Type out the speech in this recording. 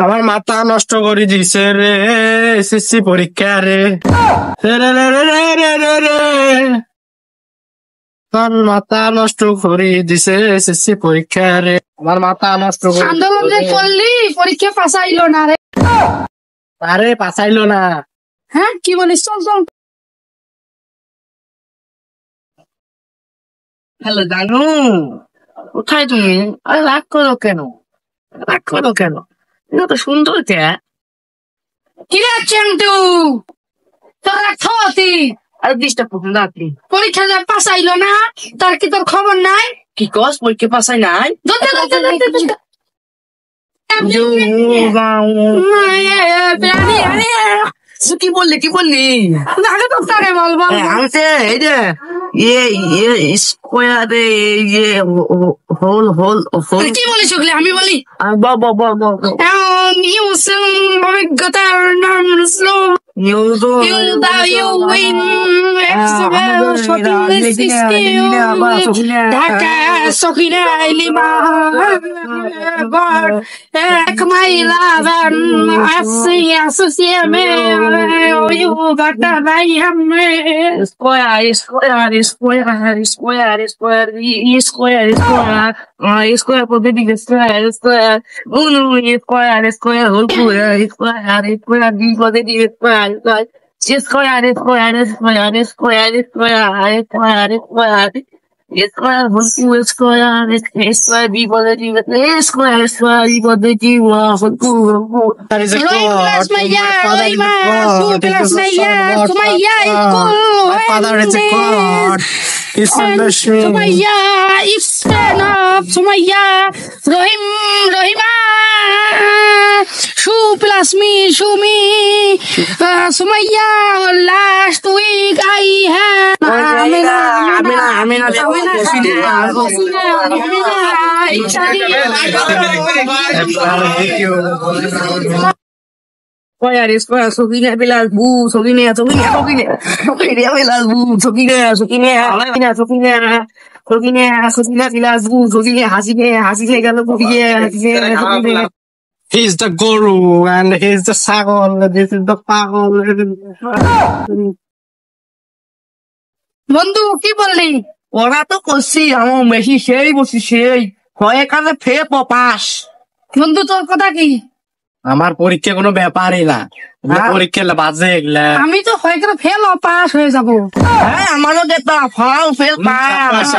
আমার মাথা নষ্ট করে দিছে রে এসএসসি পরীক্ষা রে আমার মাথা নষ্ট করে দিছে এসএসসি পরীক্ষা রে আমার মাথা নষ্ট করে আন্দোলন যে করলি পরীক্ষা পাস আইলো না রে। আরে পাসাইলো না। হ্যাঁ কি বলিস, চল চল। হ্যালো জানু, কোথায় তুমি? আরে রাগ করো কেন, রাগ করো কেন? এটা তো সুন্দর কে। কি রে চেন্টু, তোর রাখতি আর ডিস্টার্ব করুন না আপনি। পরীক্ষা যে পাস আইলো না, তার কি তোর খবর নাই? কি কস পরীক্ষা পাসাই নাই? ধরতে ধরতে ধরতে কি বললি কি বললি? আগে তো তারে বল বল। আমি এই যে স্কোয়ারে হোল হোল হোল কি বলিস ওগুলি? আমি বলি বল নিউজ অভিজ্ঞতার নাম নিউজ ঢাকা সখিনা লিমা এক মাইলা আসোসিয়েমে বাটা নাই হামে square square square square square square square square পদ্ধতি স্কোয়ার স্কোয়ার উনো স্কোয়ার স্কোয়ার হোল স্কোয়ার স্কোয়ার স্কোয়ার বি পদ্ধতি square square square square square square square square square হোল স্কোয়ার স্কোয়ার বি পদ্ধতি স্কোয়ার স্কোয়ার বি পদ্ধতি হোল Roy plus Maya, Roy mas, Su plus Maya, Sumaya is cool. My father is a god. He's a machine. Sumaya is fan of Sumaya, Rohima, Su plus me, Sumi, Sumaya, last week I had. Square, square, sokine bilas bu, sokine bilas bu, sokine bilas bu, sokine hasine galo sokine. He's the guru and he's the sagol. This is the pagol. বন্ধু কি বললি? ওরা তো করছি আমার মেশি সেই বসি সেই হয় কাজে ফের পাস। বন্ধু তোর কথা কি? আমার পরীক্ষা কোনো ব্যাপারই না, পরীক্ষা বাজে এগুলা। আমি তো হয় করে ফেল পাস হয়ে যাবো। হ্যাঁ আমারও ফেল পাস।